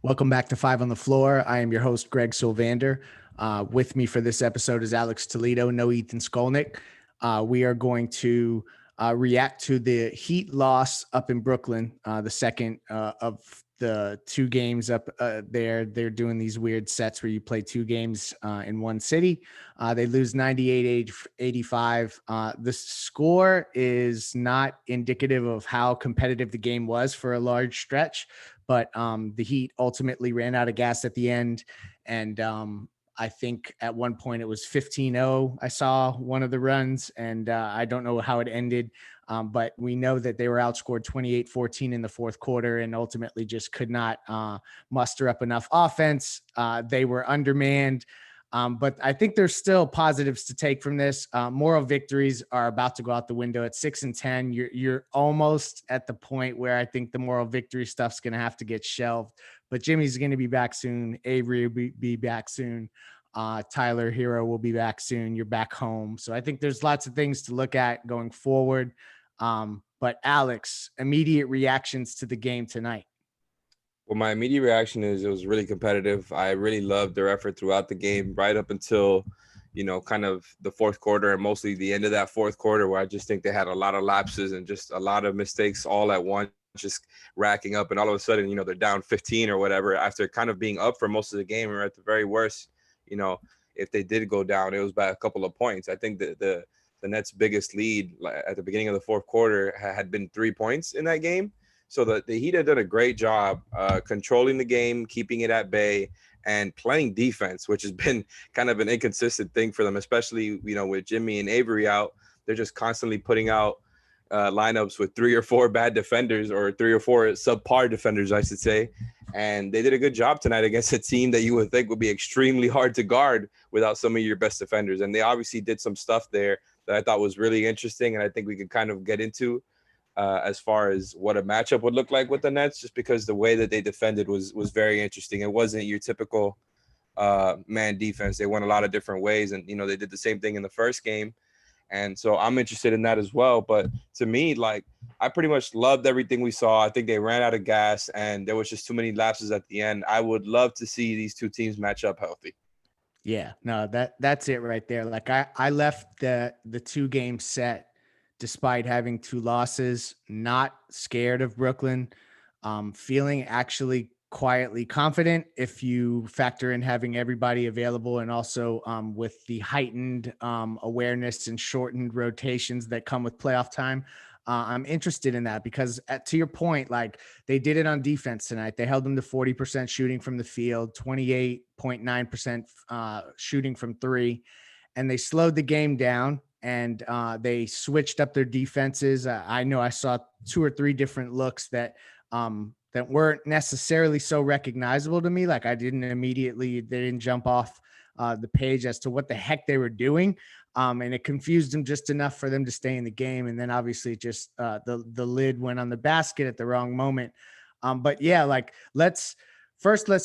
Welcome back to Five on the Floor. I am your host, Greg Sylvander. With me for this episode is Alex Toledo, no Ethan Skolnick. We are going to react to the Heat loss up in Brooklyn, the second of the two games up there. They're doing these weird sets where you play two games in one city. They lose 98-85. The score is not indicative of how competitive the game was for a large stretch, but the Heat ultimately ran out of gas at the end. And I think at one point it was 15-0. I saw one of the runs, and I don't know how it ended. But we know that they were outscored 28-14 in the fourth quarter and ultimately just could not muster up enough offense. They were undermanned. But I think there's still positives to take from this. Moral victories are about to go out the window at 6-10. You're almost at the point where I think the moral victory stuff's going to have to get shelved. But Jimmy's going to be back soon. Avery will be back soon. Tyler Hero will be back soon. You're back home. So I think there's lots of things to look at going forward. But Alex, immediate reactions to the game tonight. Well, my immediate reaction is it was really competitive. I really loved their effort throughout the game, right up until, kind of the fourth quarter and mostly the end of that fourth quarter, where I just think they had a lot of lapses and just a lot of mistakes all at once, just racking up. And all of a sudden, they're down 15 or whatever after kind of being up for most of the game. Or at the very worst, if they did go down, it was by a couple of points. I think the Nets' biggest lead at the beginning of the fourth quarter had been 3 points in that game. So the Heat had done a great job controlling the game, keeping it at bay, and playing defense, which has been kind of an inconsistent thing for them, especially, with Jimmy and Avery out. They're just constantly putting out lineups with 3 or 4 bad defenders, or 3 or 4 subpar defenders, I should say. And they did a good job tonight against a team that you would think would be extremely hard to guard without some of your best defenders. And they obviously did some stuff there that I thought was really interesting, and I think we could kind of get into as far as what a matchup would look like with the Nets, just because the way that they defended was very interesting. It wasn't your typical man defense. They went a lot of different ways, and they did the same thing in the first game. And so I'm interested in that as well. But to me, I pretty much loved everything we saw. I think they ran out of gas, and there was just too many lapses at the end. I would love to see these two teams match up healthy. Yeah, no, that's it right there. I left the 2-game set despite having 2 losses, not scared of Brooklyn, feeling actually quietly confident if you factor in having everybody available, and also with the heightened awareness and shortened rotations that come with playoff time. I'm interested in that because to your point, they did it on defense tonight. They held them to 40% shooting from the field, 28.9% shooting from 3, and they slowed the game down. And they switched up their defenses. I know I saw 2 or 3 different looks that weren't necessarily so recognizable to me. They didn't jump off the page as to what the heck they were doing. And it confused them just enough for them to stay in the game. And then obviously just the lid went on the basket at the wrong moment. But yeah, let's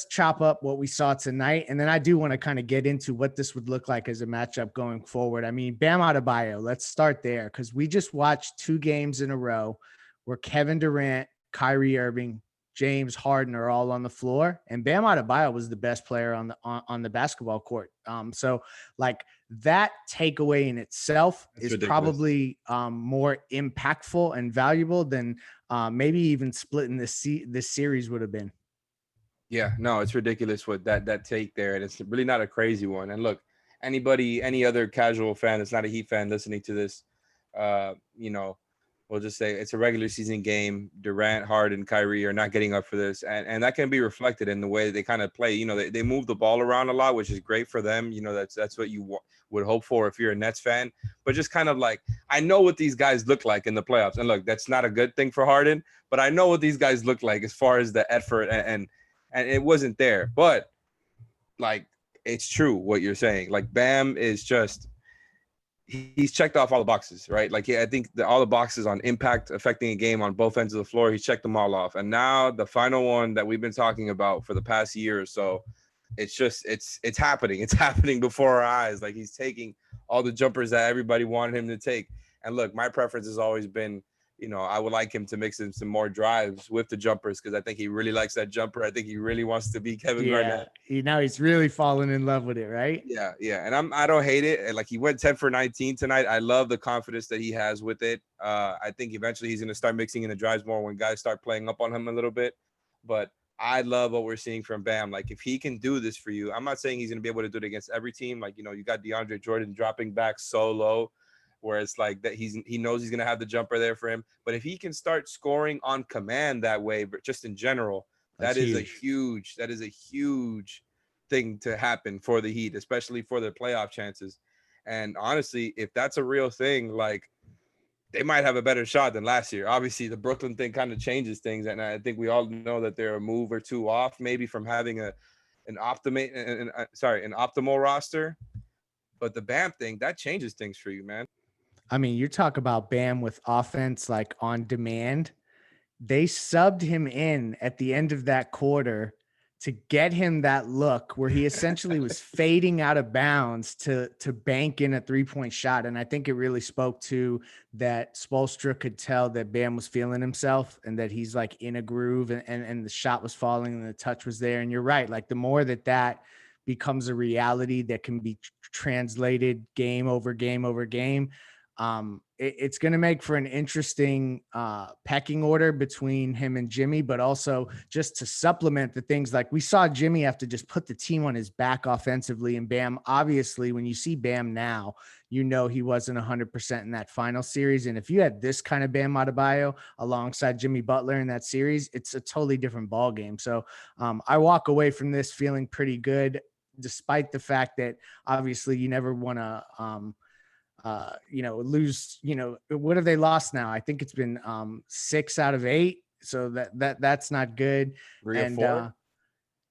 chop up what we saw tonight. And then I do want to kind of get into what this would look like as a matchup going forward. I mean, Bam Adebayo, let's start there, because we just watched 2 games in a row where Kevin Durant, Kyrie Irving, James Harden are all on the floor, and Bam Adebayo was the best player on the basketball court. So that takeaway in itself is ridiculous. Probably more impactful and valuable than maybe even splitting this series would have been. Yeah, no, it's ridiculous what that take there, and it's really not a crazy one. And look, any other casual fan that's not a Heat fan listening to this, we'll just say it's a regular season game. Durant, Harden, Kyrie are not getting up for this, and that can be reflected in the way they kind of play. They move the ball around a lot, which is great for them. That's what you would hope for if you're a Nets fan. But just kind of I know what these guys look like in the playoffs, and look, that's not a good thing for Harden, but I know what these guys look like as far as the effort and it wasn't there. But it's true what you're saying. Bam is just, he's checked off all the boxes, right? I think all the boxes on impact affecting a game on both ends of the floor, he's checked them all off. And now the final one that we've been talking about for the past year or so, it's just, it's happening. It's happening before our eyes. He's taking all the jumpers that everybody wanted him to take. And look, my preference has always been, I would like him to mix in some more drives with the jumpers because I think he really likes that jumper. I think he really wants to be Kevin Yeah, Garnett. now he's really fallen in love with it, right? Yeah, yeah, and I don't hate it. And like he went 10 for 19 tonight. I love the confidence that he has with it. I think eventually he's going to start mixing in the drives more when guys start playing up on him a little bit. But I love what we're seeing from Bam. Like if he can do this for you, I'm not saying he's going to be able to do it against every team. Like you got DeAndre Jordan dropping back so low, where it's like that he knows he's going to have the jumper there for him. But if he can start scoring on command that way, but just in general, That's huge. that is a huge thing to happen for the Heat, especially for their playoff chances. And honestly, if that's a real thing, like they might have a better shot than last year. Obviously, the Brooklyn thing kind of changes things, and I think we all know that they're a move or two off, maybe from having an optimal roster. But the Bam thing that changes things for you, man. I mean, you talk about Bam with offense like on demand. They subbed him in at the end of that quarter to get him that look where he essentially was fading out of bounds to bank in a 3-point shot. And I think it really spoke to that Spoelstra could tell that Bam was feeling himself and that he's like in a groove, and the shot was falling and the touch was there. And you're right. Like the more that becomes a reality that can be translated game over game over game, it's going to make for an interesting pecking order between him and Jimmy, but also just to supplement the things like we saw Jimmy have to just put the team on his back offensively. And Bam, obviously, when you see Bam now, he wasn't 100% in that final series. And if you had this kind of Bam Adebayo alongside Jimmy Butler in that series, it's a totally different ball game. So I walk away from this feeling pretty good, despite the fact that obviously you never want to lose, what have they lost now? I think it's been 6 out of 8. So that's not good. 3 or 4,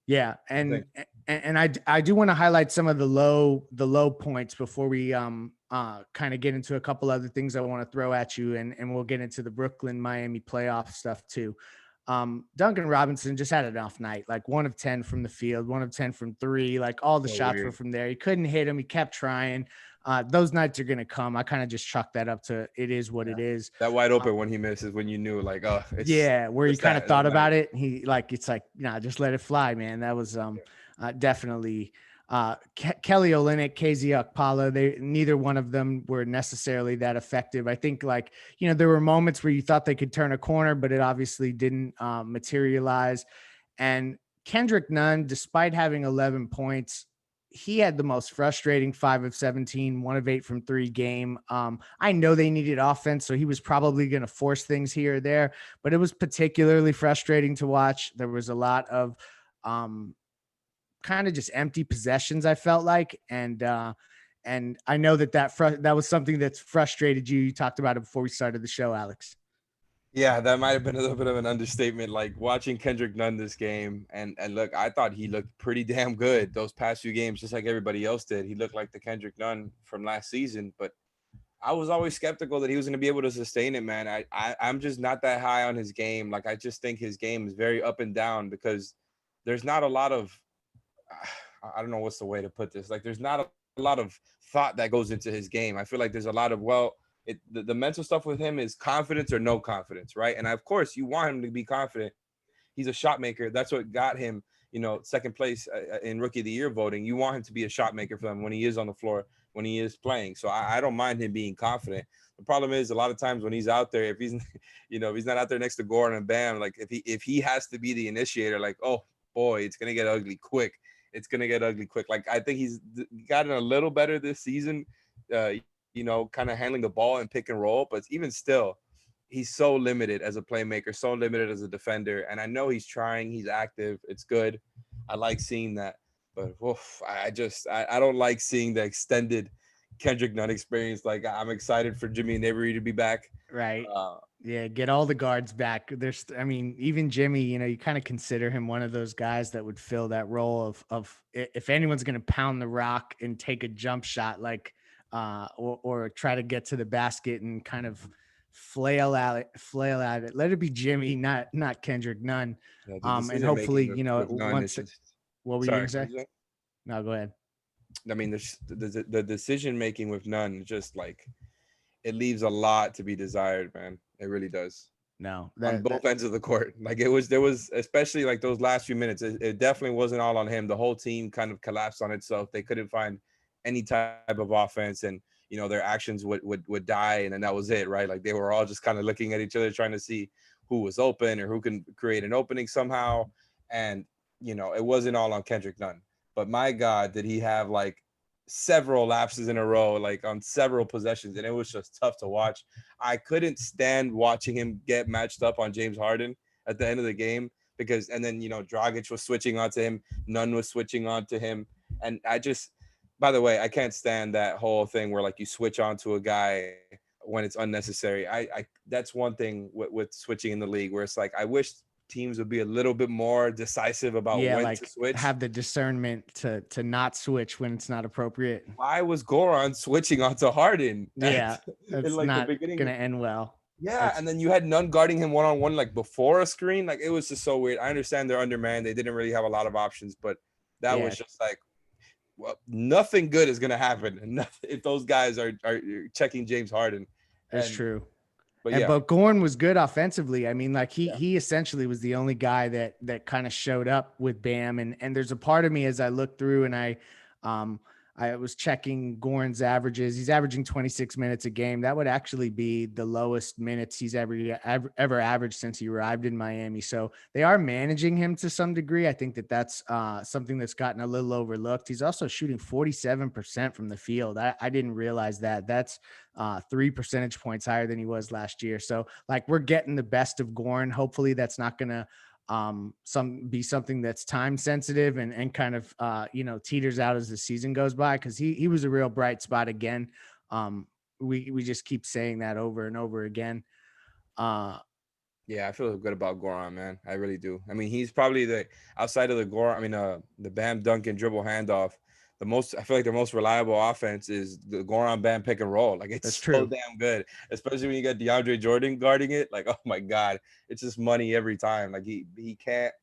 Yeah. I think. And I do want to highlight some of the low points before we kind of get into a couple other things I want to throw at you, and we'll get into the Brooklyn Miami playoff stuff too. Duncan Robinson just had an off night, like 1 of 10 from the field, 1 of 10 from 3, like all the So shots were weird. from there. He couldn't hit him. He kept trying. Those nights are going to come. I kind of just chalk that up to it is what Yeah. it is. That wide open when he misses, when you knew, like, oh, it's Yeah, where you just kind of that thought night. about it. It's like, just let it fly, man. That was definitely Kelly Olynyk, KZ Okpala. They neither one of them were necessarily that effective. I think there were moments where you thought they could turn a corner, but it obviously didn't materialize. And Kendrick Nunn, despite having 11 points, he had the most frustrating 5 of 17, 1 of 8 from 3 game. I know they needed offense, so he was probably going to force things here or there, but it was particularly frustrating to watch. There was a lot of kind of just empty possessions, I felt like. And I know that was something that's frustrated you. You talked about it before we started the show, Alex. Yeah, that might have been a little bit of an understatement. Like watching Kendrick Nunn this game, and look, I thought he looked pretty damn good those past few games, just like everybody else did. He looked like the Kendrick Nunn from last season, but I was always skeptical that he was going to be able to sustain it, man. I'm just not that high on his game. Like I just think his game is very up and down because there's not a lot of I don't know what's the way to put this. Like there's not a lot of thought that goes into his game. I feel like there's a lot of the mental stuff with him is confidence or no confidence, right? And of course, you want him to be confident. He's a shot maker. That's what got him, second place in Rookie of the Year voting. You want him to be a shot maker for them when he is on the floor, when he is playing. So I don't mind him being confident. The problem is a lot of times when he's out there, if he's, if he's not out there next to Gordon and Bam, like if he has to be the initiator, like, oh boy, it's gonna get ugly quick. It's gonna get ugly quick. Like I think he's gotten a little better this season. Kind of handling the ball and pick and roll, but even still, he's so limited as a playmaker, so limited as a defender. And I know he's trying, he's active. It's good. I like seeing that, but I don't like seeing the extended Kendrick Nunn experience. Like I'm excited for Jimmy and Avery to be back. Right. Yeah, get all the guards back. Even Jimmy, you kind of consider him one of those guys that would fill that role of if anyone's going to pound the rock and take a jump shot, like or try to get to the basket and kind of flail at it. Let it be Jimmy, not Kendrick Nunn. Yeah, the And decision hopefully, making with Nunn is once just. what were you Sorry, gonna what say? did you say? No, go ahead. I mean, the decision making with Nunn just like it leaves a lot to be desired, man. It really does. No, On that both ends of the court. Like there was especially like those last few minutes. It definitely wasn't all on him. The whole team kind of collapsed on itself. They couldn't find any type of offense, and their actions would die, and then that was it, right? Like they were all just kind of looking at each other, trying to see who was open or who can create an opening somehow. And it wasn't all on Kendrick Nunn. But my God, did he have like several lapses in a row, like on several possessions, and it was just tough to watch. I couldn't stand watching him get matched up on James Harden at the end of the game because, and then Dragic was switching onto him, Nunn was switching onto him, and I just, by the way, I can't stand that whole thing where like you switch onto a guy when it's unnecessary. I that's one thing with switching in the league where it's like I wish teams would be a little bit more decisive about yeah, when to like switch. have the discernment to not switch when it's not appropriate. Why was Goran switching onto Harden Yeah, in that's like the not beginning? gonna end well. Yeah, That's and then you had none guarding him one on one like before a screen. Like it was just so weird. I understand they're undermanned; they didn't really have a lot of options, but that yeah, was just like, well, nothing good is gonna happen. Nothing if those guys are checking James Harden, it's and true. but And yeah, but Gorn was good offensively. I mean, like he yeah, he essentially was the only guy that kind of showed up with Bam. And there's a part of me as I look through and um I was checking Gorn's averages. He's averaging 26 minutes a game. That would actually be the lowest minutes he's ever averaged since he arrived in Miami. So they are managing him to some degree. I think that's something that's gotten a little overlooked. He's also shooting 47% from the field. I didn't realize that. That's 3 percentage points higher than he was last year. So like we're getting the best of Gorn. Hopefully that's not gonna be something that's time sensitive and kind of teeters out as the season goes by, because he was a real bright spot again. We just keep saying that over and over again. uh yeah. I feel good about Goran, man. I really do. I mean, he's probably the outside of the Goran. I mean, the Bam Duncan dribble handoff. The most I feel like the most reliable offense is the Goran Bam pick and roll. Like that's it's so true. damn good, especially when you got DeAndre Jordan guarding it. Like oh my God, it's just money every time. Like he can't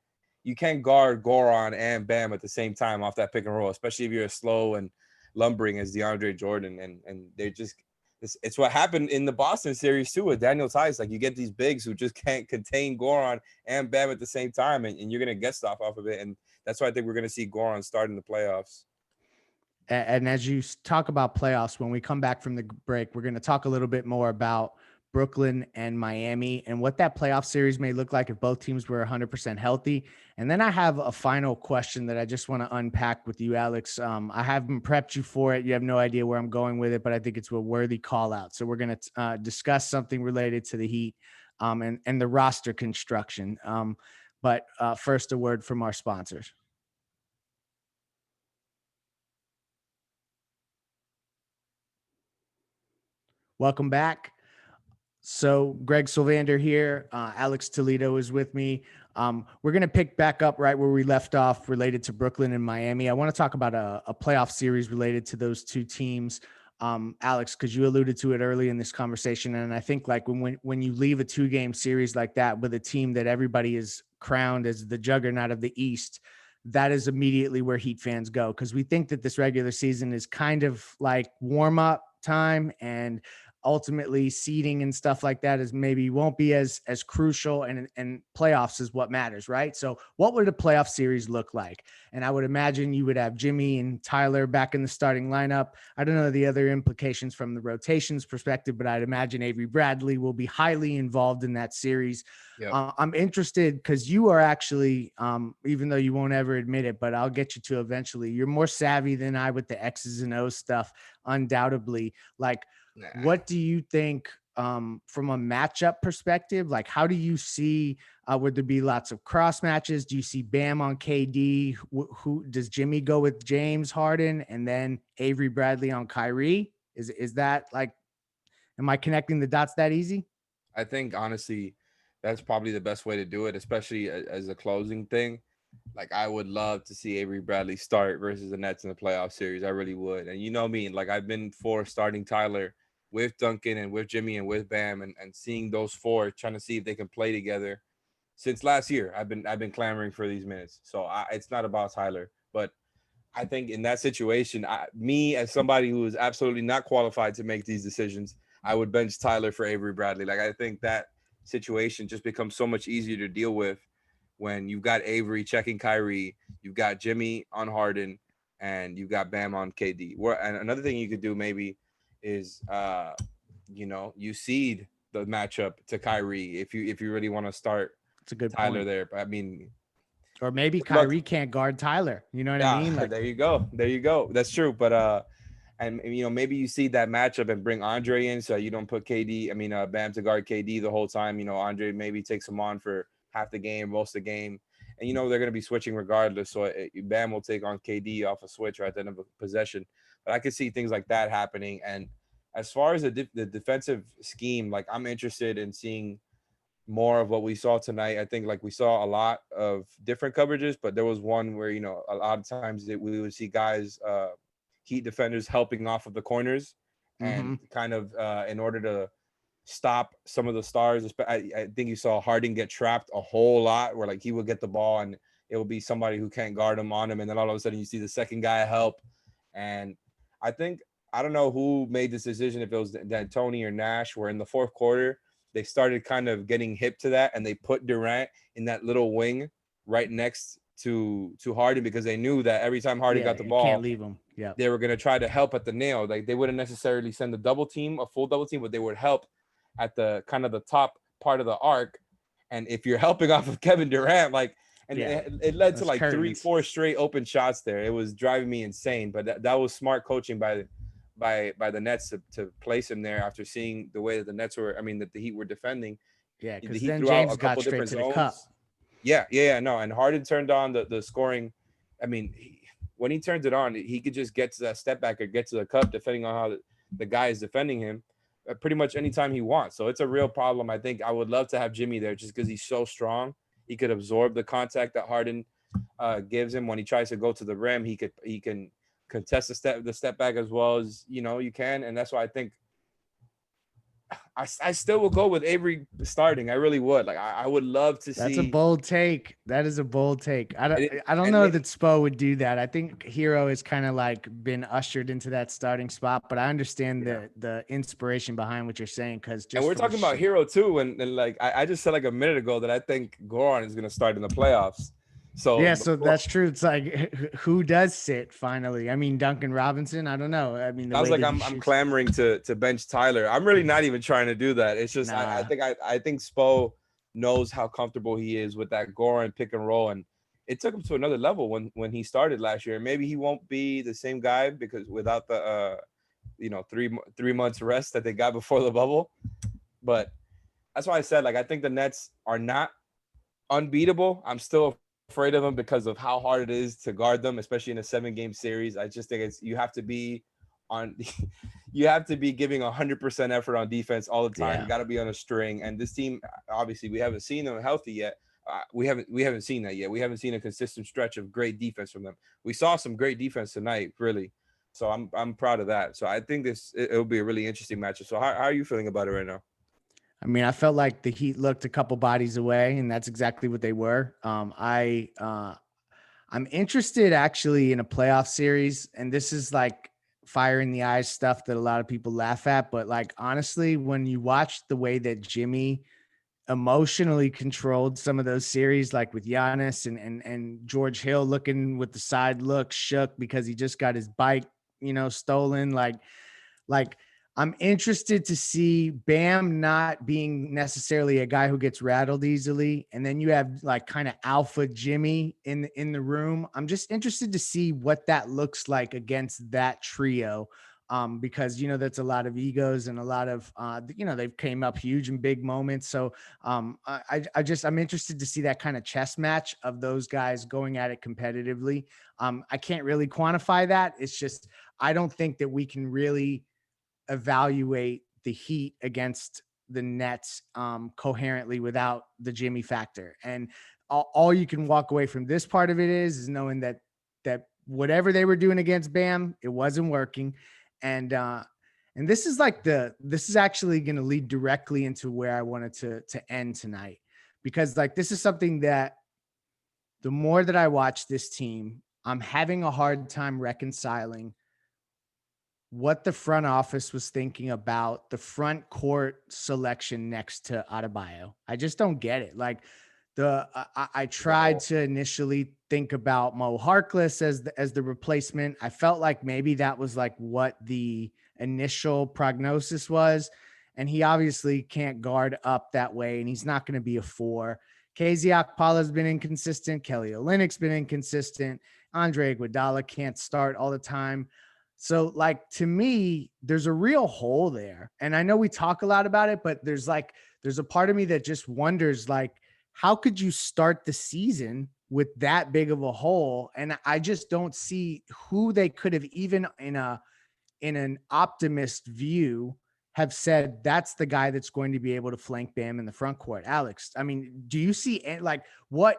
you can't guard Goran and Bam at the same time off that pick and roll, especially if you're as slow and lumbering as DeAndre Jordan. And they're just it's what happened in the Boston series too with Daniel Tice. Like you get these bigs who just can't contain Goran and Bam at the same time, and you're gonna get stuff off of it. And that's why I think we're gonna see Goran start in the playoffs. And as you talk about playoffs, when we come back from the break, we're going to talk a little bit more about Brooklyn and Miami and what that playoff series may look like if both teams were 100% healthy. And then I have a final question that I just want to unpack with you, Alex. I haven't prepped you for it. You have no idea where I'm going with it, but I think it's a worthy call out. So we're going to discuss something related to the Heat and the roster construction. But first, a word from our sponsors. Welcome back. So Greg Sylvander here. Alex Toledo is with me. We're going to pick back up right where we left off related to Brooklyn and Miami. I want to talk about a playoff series related to those two teams. Alex, because you alluded to it early in this conversation. And I think like when you leave a 2-game series like that with a team that everybody is crowned as the juggernaut of the East, that is immediately where Heat fans go, because we think that this regular season is kind of like warm up time, and ultimately seeding and stuff like that is maybe won't be as crucial, and playoffs is what matters, right? So what would a playoff series look like? And I would imagine you would have Jimmy and Tyler back in the starting lineup. I don't know the other implications from the rotations perspective, but I'd imagine Avery Bradley will be highly involved in that series. Yep. I'm interested because you are actually, even though you won't ever admit it, but I'll get you to eventually, you're more savvy than I with the X's and O's stuff, undoubtedly. Like, Nah. what do you think from a matchup perspective? Like, how do you see, would there be lots of cross matches? Do you see Bam on KD? Who does Jimmy go with James Harden and then Avery Bradley on Kyrie? Is that like, am I connecting the dots that easy? I think honestly, that's probably the best way to do it, especially as a closing thing. Like I would love to see Avery Bradley start versus the Nets in the playoff series. I really would. And you know me, like I've been for starting Tyler with Duncan and with Jimmy and with Bam, and seeing those four, trying to see if they can play together. Since last year, I've been clamoring for these minutes. So it's not about Tyler, but I think in that situation, me as somebody who is absolutely not qualified to make these decisions, I would bench Tyler for Avery Bradley. Like I think that situation just becomes so much easier to deal with when you've got Avery checking Kyrie, you've got Jimmy on Harden, and you've got Bam on KD. And another thing you could do maybe is you seed the matchup to Kyrie if you really want to start It's a good Tyler point. there. But I mean, Or maybe good luck. Kyrie can't guard Tyler. You know what I Yeah, mean? Like, there you go. There you go. That's true. But and maybe you see that matchup and bring Andre in so you don't put Bam to guard KD the whole time. Andre maybe takes him on for half the game, most of the game, and they're going to be switching regardless. So Bam will take on KD off a switch or at the end of a possession. But I could see things like that happening. And as far as the defensive scheme, like I'm interested in seeing more of what we saw tonight. I think like we saw a lot of different coverages, but there was one where a lot of times we would see guys, Heat defenders helping off of the corners, and kind of in order to stop some of the stars. I think you saw Harden get trapped a whole lot, where like he would get the ball and it will be somebody who can't guard him on him, and then all of a sudden you see the second guy help. And I think I don't know who made this decision, if it was D'Antoni or Nash, where in the fourth quarter they started kind of getting hip to that, and they put Durant in that little wing right next to Harden, because they knew that every time Harden got the you can't ball, leave him. Yeah. they were going to try to help at the nail. Like they wouldn't necessarily send a full double team, but they would help at the kind of the top part of the arc. And if you're helping off of Kevin Durant, it led to like curtains. 3-4 straight open shots there. It was driving me insane, but that was smart coaching by the Nets to place him there after seeing the way that that the Heat were defending. Yeah, because the Heat then threw James out a couple got straight different to the zones. cup. Yeah, no. And Harden turned on the scoring. When he turns it on, he could just get to that step back or get to the cup, depending on how the guy is defending him, pretty much anytime he wants. So it's a real problem. I think I would love to have Jimmy there just because he's so strong. He could absorb the contact that Harden gives him when he tries to go to the rim. He can contest the step back as well as you can, and that's why I think I still will go with Avery starting. I really would. Like I would love to see. That's a bold take. That is a bold take. I don't know that Spo would do that. I think Hero has kind of like been ushered into that starting spot, but I understand the inspiration behind what you're saying, because and we're talking about Hero too, and like I just said like a minute ago that I think Goran is going to start in the playoffs. So yeah, so that's true. It's like, who does sit finally? I mean, Duncan Robinson. I don't know. I mean, I was like, I'm clamoring to bench Tyler. I'm really not even trying to do that. It's just I think Spo knows how comfortable he is with that Goran pick and roll, and it took him to another level when he started last year. Maybe he won't be the same guy because without the 3 months rest that they got before the bubble, but that's why I said like I think the Nets are not unbeatable. I'm still afraid of them because of how hard it is to guard them, especially in a 7-game series. I just think you have to be giving 100% effort on defense all the time. Yeah. You got to be on a string. And this team, obviously, we haven't seen them healthy yet. We haven't seen that yet. We haven't seen a consistent stretch of great defense from them. We saw some great defense tonight, really. So I'm proud of that. So I think it'll be a really interesting matchup. So how are you feeling about it right now? I mean, I felt like the Heat looked a couple bodies away, and that's exactly what they were. I'm interested actually in a playoff series, and this is like fire in the eyes stuff that a lot of people laugh at. But like, honestly, when you watch the way that Jimmy emotionally controlled some of those series, like with Giannis and George Hill looking with the side look, shook because he just got his bike, stolen. Like I'm interested to see Bam not being necessarily a guy who gets rattled easily. And then you have like kind of alpha Jimmy in the room. I'm just interested to see what that looks like against that trio. Because, that's a lot of egos and a lot of, they've came up huge in big moments. So I'm interested to see that kind of chess match of those guys going at it competitively. I can't really quantify that. It's just, I don't think that we can really evaluate the Heat against the Nets coherently without the Jimmy factor. And all you can walk away from this part of it is knowing that whatever they were doing against Bam, it wasn't working. And this is actually going to lead directly into where I wanted to end tonight, because like, this is something that the more that I watch this team, I'm having a hard time reconciling what the front office was thinking about the front court selection next to Adebayo. I just don't get it. Like I tried to initially think about Mo Harkless as the replacement. I felt like maybe that was like what the initial prognosis was, and he obviously can't guard up that way, and he's not going to be a 4. KZ Okpala's been inconsistent. Kelly Olynyk's been inconsistent. Andre Iguodala can't start all the time. So, like, to me, there's a real hole there. And I know we talk a lot about it, but there's a part of me that just wonders, like, how could you start the season with that big of a hole? And I just don't see who they could have, even in an optimist view, have said that's the guy that's going to be able to flank Bam in the front court. Alex, I mean, do you see like what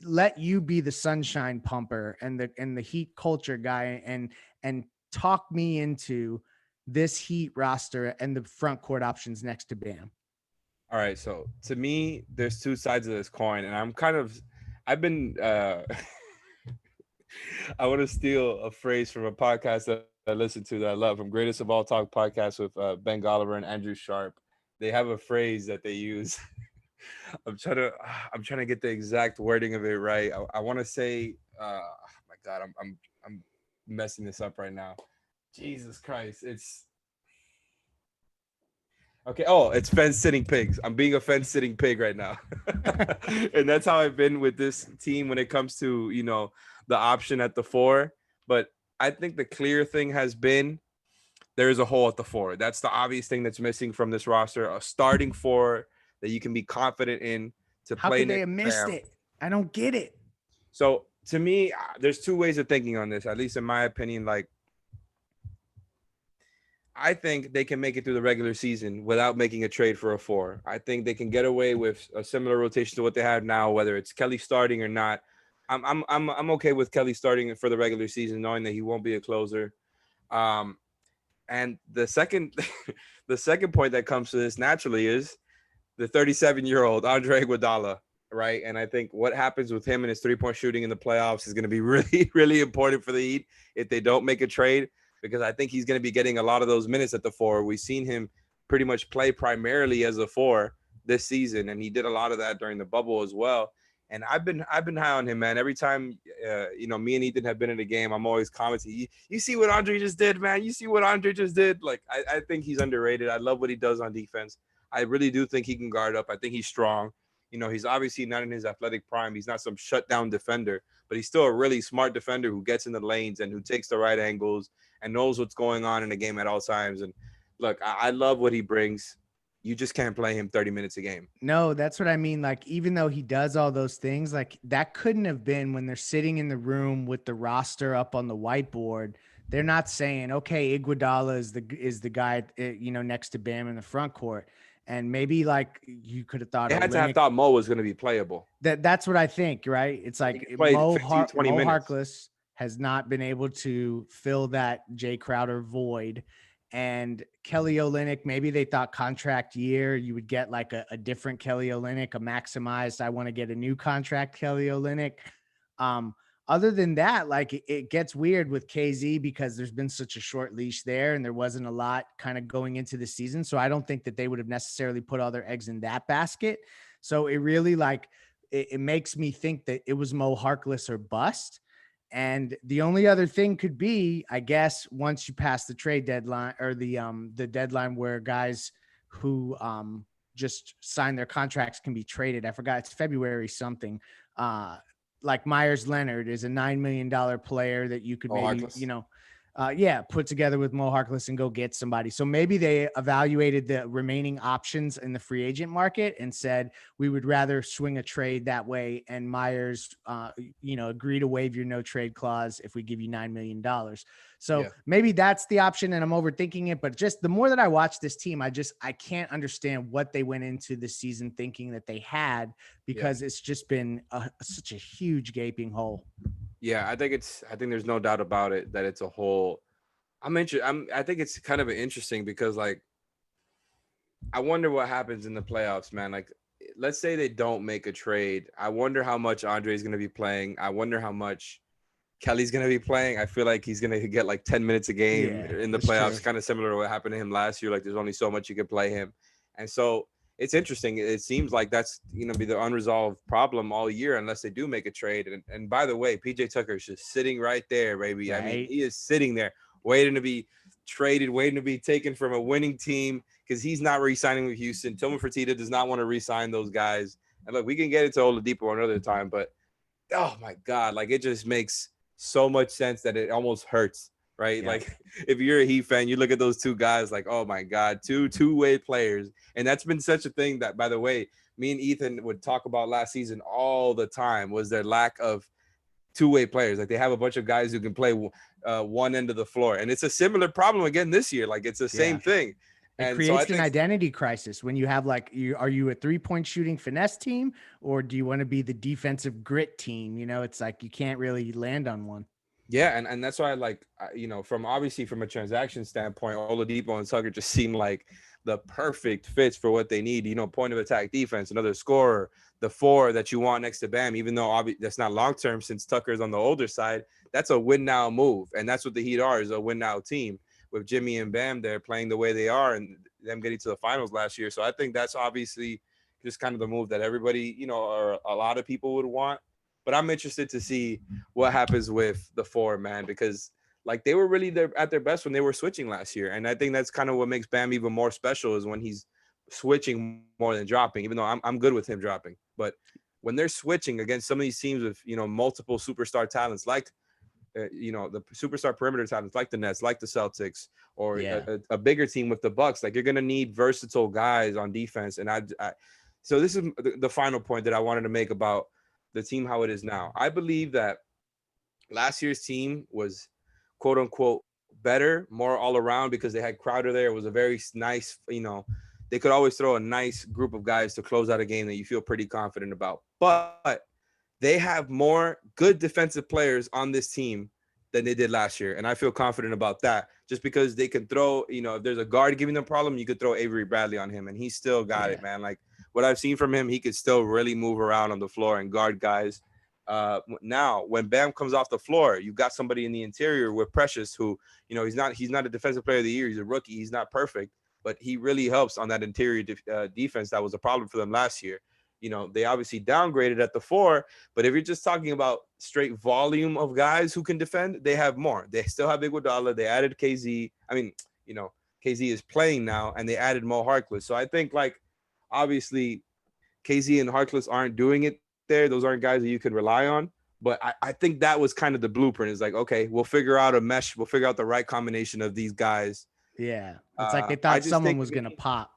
let you be the sunshine pumper and the Heat culture guy and talk me into this Heat roster and the front court options next to Bam? All right, so to me, there's two sides of this coin, and I've been I want to steal a phrase from a podcast that I listen to that I love, from Greatest of All Talk podcast with Ben Golliver and Andrew Sharp. They have a phrase that they use. I'm trying to I'm trying to get the exact wording of it right. I want to say, oh my God, I'm messing this up right now. Jesus Christ, it's okay. Oh, it's fence sitting pigs. I'm being a fence sitting pig right now. And that's how I've been with this team when it comes to, the option at the 4. But I think the clear thing has been there is a hole at the 4. That's the obvious thing that's missing from this roster. A starting 4 that you can be confident in to How play could they next have to missed Bam. it? I don't get it. So to me, there's two ways of thinking on this, at least in my opinion. Like, I think they can make it through the regular season without making a trade for a 4. I think they can get away with a similar rotation to what they have now, whether it's Kelly starting or not. I'm okay with Kelly starting for the regular season, knowing that he won't be a closer. And the second the second point that comes to this naturally is the 37-year-old Andre Iguodala, right? And I think what happens with him and his 3-point shooting in the playoffs is going to be really, really important for the Heat if they don't make a trade, because I think he's going to be getting a lot of those minutes at the 4. We've seen him pretty much play primarily as a 4 this season, and he did a lot of that during the bubble as well. And I've been high on him, man. Every time, me and Ethan have been in a game, I'm always commenting. You see what Andre just did, man? You see what Andre just did? Like, I think he's underrated. I love what he does on defense. I really do think he can guard up. I think he's strong. He's obviously not in his athletic prime. He's not some shutdown defender, but he's still a really smart defender who gets in the lanes and who takes the right angles and knows what's going on in the game at all times. And look, I love what he brings. You just can't play him 30 minutes a game. No, that's what I mean. Like, even though he does all those things, like that couldn't have been when they're sitting in the room with the roster up on the whiteboard. They're not saying, okay, Iguodala is the guy, next to Bam in the front court. And maybe like you could have thought They had to have Olynyk. thought Mo was going to be playable. That's what I think, right? It's He like can play 15, 20 Mo minutes. Harkless has not been able to fill that Jay Crowder void. And Kelly Olynyk, maybe they thought contract year, you would get like a different Kelly Olynyk, a maximized, I want to get a new contract Kelly Olynyk. Other than that, like it gets weird with KZ because there's been such a short leash there and there wasn't a lot kind of going into the season. So I don't think that they would have necessarily put all their eggs in that basket. So it really it makes me think that it was Mo Harkless or bust. And the only other thing could be, I guess, once you pass the trade deadline or the deadline where guys who just sign their contracts can be traded. I forgot, it's February something. Like Myers Leonard is a $9 million player that you could maybe, put together with Mo Harkless and go get somebody. So maybe they evaluated the remaining options in the free agent market and said, we would rather swing a trade that way. And Myers, agree to waive your no trade clause if we give you $9 million. So maybe that's the option, and I'm overthinking it. But just the more that I watch this team, I can't understand what they went into this season thinking that they had, because it's just been such a huge gaping hole. Yeah, I think there's no doubt about it that it's a whole. I think it's kind of interesting because, like, I wonder what happens in the playoffs, man. Like, let's say they don't make a trade. I wonder how much Andre is going to be playing. I wonder how much Kelly's going to be playing, I feel like he's going to get like 10 minutes a game Yeah, in the that's playoffs, true. kind of similar to what happened to him last year. Like there's only so much you can play him. And so it's interesting. It seems like that's going to be the unresolved problem all year unless they do make a trade. And by the way, PJ Tucker is just sitting right there, baby. I mean, Right. he is sitting there waiting to be traded, waiting to be taken from a winning team because he's not re-signing with Houston. Tillman Fertitta does not want to re-sign those guys. And look, we can get into Oladipo another time, but oh my God, like it just makes so much sense that it almost hurts, right? Yeah. Like if you're a Heat fan, you look at those two guys like, oh my God, two-way players. And that's been such a thing that, by the way, me and Ethan would talk about last season all the time was their lack of two-way players. Like they have a bunch of guys who can play one end of the floor. And it's a similar problem again this year. Like it's the same Yeah. thing. It And so I creates an think identity crisis when you have like are you a 3-point shooting finesse team, or do you want to be the defensive grit team? It's like you can't really land on one. yeah, and that's why, like, from obviously from a transaction standpoint, Oladipo and Tucker just seem like the perfect fits for what they need. Point of attack defense, another scorer, the four that you want next to Bam. Even though that's not long term, since Tucker's on the older side, that's a win now move, and that's what the Heat are, is a win now team with Jimmy and Bam there playing the way they are, and them getting to the finals last year. So I think that's obviously just kind of the move that everybody, or a lot of people would want. But I'm interested to see what happens with the four, man, because like they were really at their best when they were switching last year. And I think that's kind of what makes Bam even more special is when he's switching more than dropping, even though I'm good with him dropping. But when they're switching against some of these teams with, multiple superstar talents, like, the superstar perimeter talents, like the Nets, like the Celtics, or Yeah. a bigger team with the Bucks, like you're going to need versatile guys on defense. And so this is the final point that I wanted to make about the team, how it is now. I believe that last year's team was quote unquote better, more all around because they had Crowder there. It was a very nice, they could always throw a nice group of guys to close out a game that you feel pretty confident about. But they have more good defensive players on this team than they did last year. And I feel confident about that just because they can throw, if there's a guard giving them a problem, you could throw Avery Bradley on him and he still got it, man. Like what I've seen from him, he could still really move around on the floor and guard guys. Now when Bam comes off the floor, you've got somebody in the interior with Precious who, he's not a defensive player of the year. He's a rookie. He's not perfect, but he really helps on that interior defense. That was a problem for them last year. They obviously downgraded at the four, but if you're just talking about straight volume of guys who can defend, they have more. They still have Iguodala. They added KZ. I mean, KZ is playing now, and they added Mo Harkless. So I think, like, obviously, KZ and Harkless aren't doing it there. Those aren't guys that you can rely on. But I think that was kind of the blueprint. It's like, okay, we'll figure out a mesh. We'll figure out the right combination of these guys. Yeah. It's like they I thought just someone think, was going to pop.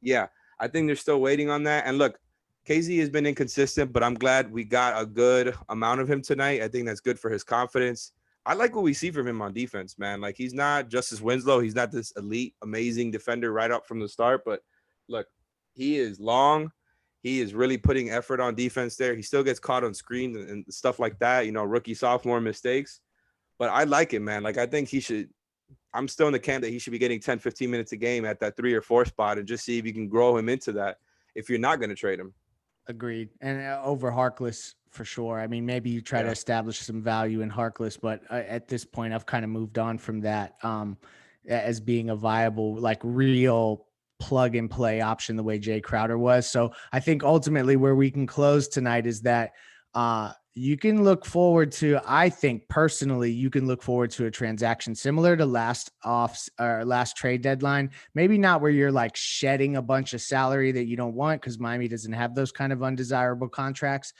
yeah, I think they're still waiting on that. And look, KZ has been inconsistent, but I'm glad we got a good amount of him tonight. I think that's good for his confidence. I like what we see from him on defense, man. Like he's not Justice Winslow. He's not this elite, amazing defender right up from the start. But look, he is long. He is really putting effort on defense there. He still gets caught on screen and stuff like that, rookie, sophomore mistakes. But I like it, man. Like I think he should. I'm still in the camp that he should be getting 10, 15 minutes a game at that 3 or 4 spot and just see if you can grow him into that if you're not going to trade him. Agreed. And over Harkless for sure. I mean, maybe you try to establish some value in Harkless, but at this point, I've kind of moved on from that as being a viable, like real plug and play option the way Jay Crowder was. So I think ultimately where we can close tonight is that you can look forward to, I think personally, you can look forward to a transaction similar to last trade deadline. Maybe not where you're like shedding a bunch of salary that you don't want because Miami doesn't have those kind of undesirable contracts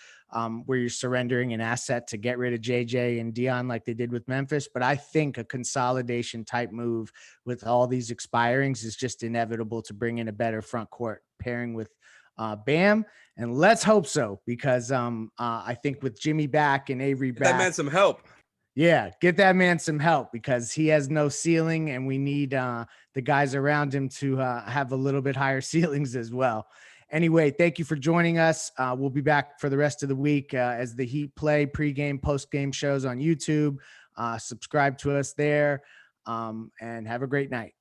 where you're surrendering an asset to get rid of JJ and Dion like they did with Memphis. But I think a consolidation type move with all these expirings is just inevitable to bring in a better front court pairing with Bam. And let's hope so, because I think with Jimmy back and Avery back, that man some help. Yeah, get that man some help because he has no ceiling, and we need the guys around him to have a little bit higher ceilings as well. Anyway, thank you for joining us. We'll be back for the rest of the week as the Heat play pregame, postgame shows on YouTube. Subscribe to us there, and have a great night.